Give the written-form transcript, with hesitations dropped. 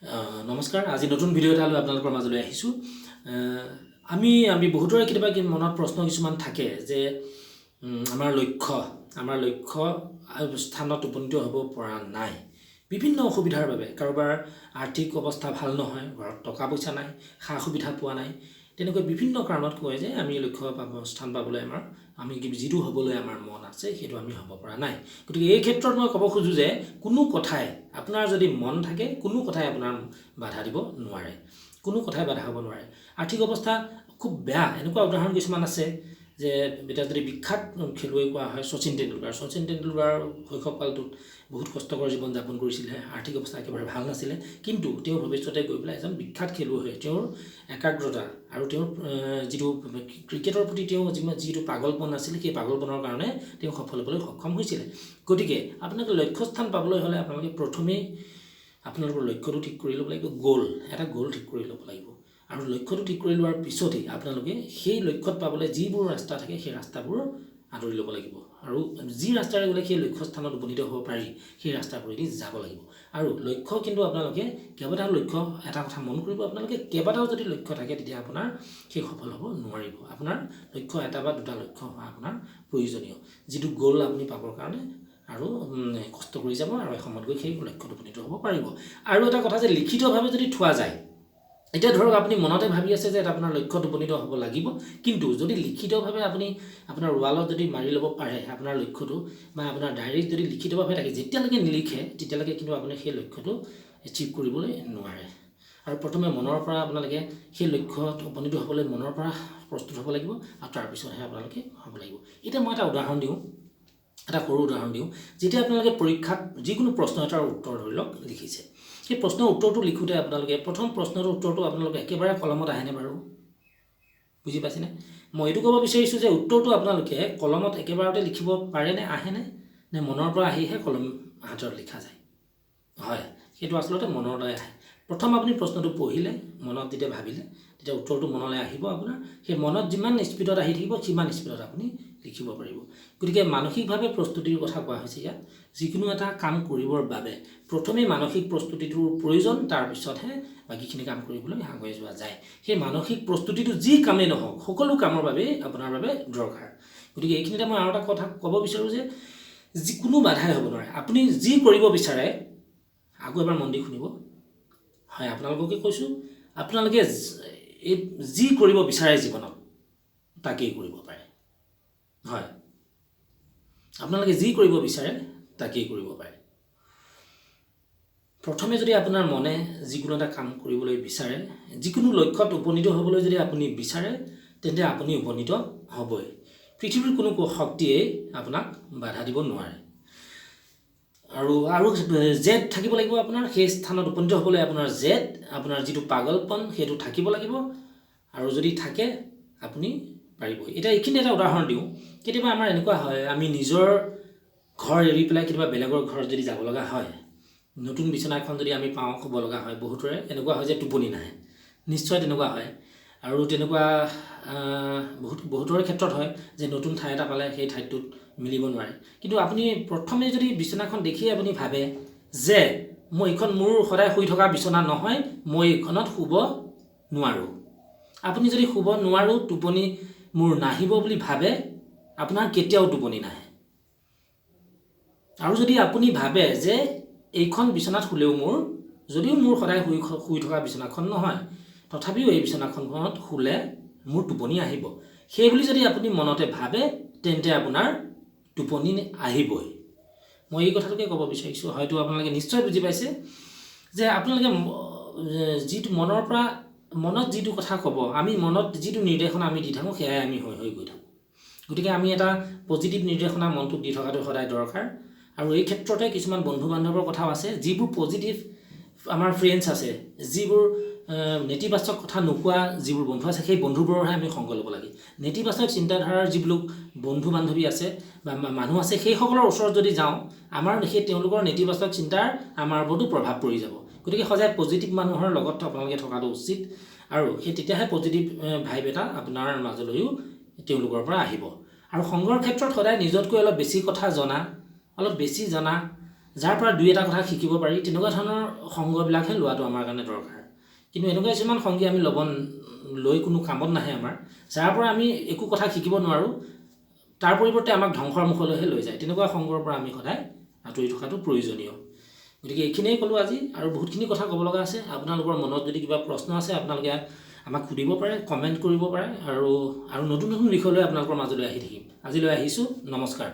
নমস্কাৰ আজি নতুন ভিডিঅ' এটা লৈ আপোনালোকৰ মাজলৈ আহিছোঁ আমি বহুতৰে কেতিয়াবা মনত প্ৰশ্ন কিছুমান থাকে যে আমাৰ লক্ষ্য স্থানত উপনীত হ'ব পৰা নাই বিভিন্ন অসুবিধাৰ বাবে কাৰোবাৰ আৰ্থিক অৱস্থা ভাল নহয় ঘৰত টকা পইচা নাই সা সুবিধা পোৱা নাই তেনেকৈ বিভিন্ন কাৰণত কয় যে আমি লক্ষ্য স্থান পাবলৈ আমি যিটো হ'বলৈ আমাৰ মন আছে সেইটো আমি হ'ব পৰা নাই গতিকে এই ক্ষেত্ৰত মই ক'ব খোজো যে কোনো কথাই আপোনাৰ যদি মন থাকে কোনো কথাই আপোনাৰ বাধা দিব নোৱাৰে কোনো কথাই বাধা হ'ব নোৱাৰে আৰ্থিক অৱস্থা খুব বেয়া এনেকুৱা উদাহৰণ কিছুমান আছে যে এটা যদি বিখ্যাত খেলুৱৈ কোৱা হয় শচীন তেণ্ডুলকাৰ শৈশৱকালটোত বহুত কষ্টকৰ জীৱন যাপন কৰিছিলে আৰ্থিক অৱস্থা একেবাৰে ভাল নাছিলে কিন্তু তেওঁ ভৱিষ্যতে গৈ পেলাই এজন বিখ্যাত খেলুৱৈ হয় তেওঁৰ একাগ্ৰতা আৰু তেওঁৰ যিটো ক্ৰিকেটৰ প্ৰতি তেওঁ যিটো পাগলপন আছিল সেই পাগলপনৰ কাৰণে তেওঁ সফল হ'বলৈ সক্ষম হৈছিলে গতিকে আপোনালোকে লক্ষ্যস্থান পাবলৈ হ'লে আপোনালোকে প্ৰথমেই আপোনালোকৰ লক্ষ্যটো ঠিক কৰি ল'ব লাগিব এটা গ'ল ঠিক কৰি ল'ব লাগিব আৰু লক্ষ্যটো ঠিক কৰি লোৱাৰ পিছতেই আপোনালোকে সেই লক্ষ্যত পাবলৈ যিবোৰ ৰাস্তা থাকে সেই ৰাস্তাবোৰ আঁতৰি ল'ব লাগিব আৰু যি ৰাস্তাৰে গ'লে সেই লক্ষ্যস্থানত উপনীত হ'ব পাৰি সেই ৰাস্তাবোৰেদি যাব লাগিব আৰু লক্ষ্য কিন্তু আপোনালোকে কেইবাটাও লক্ষ্য এটা কথা মন কৰিব আপোনালোকে কেইবাটাও যদি লক্ষ্য থাকে তেতিয়া আপোনাৰ সেই সফল হ'ব নোৱাৰিব আপোনাৰ লক্ষ্য এটা বা দুটা লক্ষ্য হোৱা আপোনাৰ প্ৰয়োজনীয় যিটো গ'ল আপুনি পাবৰ কাৰণে আৰু কষ্ট কৰি যাব আৰু এসময়ত গৈ সেই লক্ষ্যত উপনীত হ'ব পাৰিব আৰু এটা কথা যে লিখিতভাৱে যদি থোৱা যায় এতিয়া ধৰক আপুনি মনতে ভাবি আছে যে এটা আপোনাৰ লক্ষ্যত উপনীত হ'ব লাগিব কিন্তু যদি লিখিতভাৱে আপুনি আপোনাৰ ৱালত যদি মাৰি ল'ব পাৰে আপোনাৰ লক্ষ্যটো বা আপোনাৰ ডায়েৰীত যদি লিখিতভাৱে থাকে যেতিয়ালৈকে নিলিখে তেতিয়ালৈকে কিন্তু আপুনি সেই লক্ষ্যটো এচিভ কৰিবলৈ নোৱাৰে আৰু প্ৰথমে মনৰ পৰা আপোনালোকে সেই লক্ষ্যত উপনীত হ'বলৈ মনৰ পৰা প্ৰস্তুত হ'ব লাগিব আৰু তাৰপিছতহে আপোনালোকে হ'ব লাগিব এতিয়া মই এটা সৰু উদাহৰণ দিওঁ যেতিয়া আপোনালোকে পৰীক্ষাত যিকোনো প্ৰশ্ন এটাৰ উত্তৰ ধৰি লওক লিখিছে সেই প্ৰশ্নৰ উত্তৰটো লিখোঁতে আপোনালোকে প্ৰথম প্ৰশ্নৰ উত্তৰটো আপোনালোকে একেবাৰে কলমত আহেনে বাৰু বুজি পাইছেনে মই এইটো ক'ব বিচাৰিছোঁ যে উত্তৰটো আপোনালোকে কলমত একেবাৰতে লিখিব পাৰেনে আহেনে নে মনৰ পৰা আহিহে কলম হাতত লিখা যায় হয় সেইটো আচলতে মনলৈ আহে প্ৰথম আপুনি প্ৰশ্নটো পঢ়িলে মনত যেতিয়া ভাবিলে তেতিয়া উত্তৰটো মনলৈ আহিব আপোনাৰ সেই মনত যিমান স্পীডত আহি থাকিব সিমান স্পীডত আপুনি লিখিব পাৰিব গতিকে মানসিকভাৱে প্ৰস্তুতিৰ কথা কোৱা হৈছে ইয়াত যিকোনো এটা কাম কৰিবৰ বাবে প্ৰথমে মানসিক প্ৰস্তুতিটোৰ প্ৰয়োজন তাৰপিছতহে বাকীখিনি কাম কৰিবলৈ আগুৱাই যোৱা যায় সেই মানসিক প্ৰস্তুতিটো যি কামেই নহওক সকলো কামৰ বাবে আপোনাৰ বাবে দৰকাৰ গতিকে এইখিনিতে মই আৰু এটা কথা ক'ব বিচাৰোঁ যে যিকোনো বাধাই হ'ব নোৱাৰে আপুনি যি কৰিব বিচাৰে আকৌ এবাৰ মন দি শুনিব হয় আপোনালোককে কৈছোঁ আপোনালোকে যি কৰিব বিচাৰে জীৱনত তাকেই কৰিব পাৰে হয় আপোনালোকে যি কৰিব বিচাৰে তাকেই কৰিব পাৰে প্ৰথমে যদি আপোনাৰ মনে যিকোনো এটা কাম কৰিবলৈ বিচাৰে যিকোনো লক্ষ্যত উপনীত হ'বলৈ যদি আপুনি বিচাৰে তেন্তে আপুনি উপনীত হ'বই পৃথিৱীৰ কোনো শক্তিয়ে আপোনাক বাধা দিব নোৱাৰে আৰু জেদ থাকিব লাগিব আপোনাৰ সেই স্থানত উপনীত হ'বলৈ আপোনাৰ যিটো পাগলপন সেইটো থাকিব লাগিব আৰু যদি থাকে আপুনি পাৰিবই এতিয়া এইখিনি এটা উদাহৰণ দিওঁ কেতিয়াবা আমাৰ এনেকুৱা হয় আমি নিজৰ ঘৰ এৰি পেলাই কেতিয়াবা বেলেগৰ ঘৰত যদি যাব লগা হয় নতুন বিচনা এখন যদি আমি পাওঁ শুব লগা হয় বহুতৰে এনেকুৱা হয় যে টোপনি নাহে নিশ্চয় তেনেকুৱা হয় আৰু তেনেকুৱা বহুতৰে ক্ষেত্ৰত হয় যে নতুন ঠাই এটা পালে সেই ঠাইটোত মিলিব নোৱাৰে কিন্তু আপুনি প্ৰথমে যদি বিচনাখন দেখিয়ে আপুনি ভাবে যে এইখন মোৰ সদায় শুই থকা বিচনা নহয় মই এইখনত শুব নোৱাৰোঁ আপুনি যদি শুব নোৱাৰোঁ টোপনি মোৰ নাহিব বুলি ভাবে আপোনাৰ কেতিয়াও টোপনি নাহে আৰু যদি আপুনি ভাবে যে এইখন বিচনাত শুলেও যদিও মোৰ সদায় শুই থকা বিচনাখন নহয় তথাপিও এই বিচনাখনত শুলে মোৰ টোপনি আহিব সেই বুলি যদি আপুনি মনতে ভাবে তেন্তে আপোনাৰ টোপনি আহিবই মই এই কথাটোকে ক'ব বিচাৰিছোঁ হয়তো আপোনালোকে নিশ্চয় বুজি পাইছে যে আপোনালোকে যিটো মনত যিটো কথা ক'ব আমি মনত যিটো নিৰ্দেশনা আমি দি থাকোঁ সেয়াই আমি হৈ গৈ থাকোঁ গতিকে আমি এটা পজিটিভ নিৰ্দেশনা মনটোক দি থকাটো সদায় দৰকাৰ আৰু এই ক্ষেত্ৰতে কিছুমান বন্ধু বান্ধৱৰ কথাও আছে যিবোৰ পজিটিভ আমাৰ ফ্ৰেণ্ডছ আছে যিবোৰ নেতিবাচক কথা নোকোৱা যিবোৰ বন্ধু আছে সেই বন্ধুবোৰৰহে আমি সংগ ল'ব লাগে নেতিবাচক চিন্তাধাৰাৰ যিবিলাক বন্ধু বান্ধৱী আছে বা মানুহ আছে সেইসকলৰ ওচৰত যদি যাওঁ আমাৰ সেই তেওঁলোকৰ নেতিবাচক চিন্তাৰ আমাৰ ওপৰতো প্ৰভাৱ পৰি যাব গতিকে সদায় পজিটিভ মানুহৰ লগত আপোনালোকে থকাটো উচিত আৰু সেই তেতিয়াহে পজিটিভ ভাইব এটা আপোনাৰ মাজলৈও তেওঁলোকৰ পৰা আহিব আৰু সংগৰ ক্ষেত্ৰত সদায় নিজতকৈ অলপ বেছি কথা জনা অলপ বেছি জনা যাৰ পৰা দুই এটা কথা শিকিব পাৰি তেনেকুৱা ধৰণৰ সংগবিলাকহে লোৱাটো আমাৰ কাৰণে দৰকাৰ কিন্তু এনেকুৱা কিছুমান সংগী আমি লৈ কোনো কামত নাহে আমাৰ যাৰ পৰা আমি একো কথা শিকিব নোৱাৰোঁ তাৰ পৰিৱৰ্তে আমাক ধ্বংসৰ মুখলৈহে লৈ যায় তেনেকুৱা সংগৰ পৰা আমি সদায় আঁতৰি থকাটো প্ৰয়োজনীয় গতিকে এইখিনিয়ে ক'লোঁ আজি আৰু বহুতখিনি কথা ক'ব লগা আছে আপোনালোকৰ মনত যদি কিবা প্ৰশ্ন আছে আপোনালোকে আমাক সুধিব পাৰে কমেণ্ট কৰিব পাৰে আৰু নতুন বিষয় লৈ আপোনালোকৰ মাজলৈ আহি থাকিম আজিলৈ আহিছোঁ নমস্কাৰ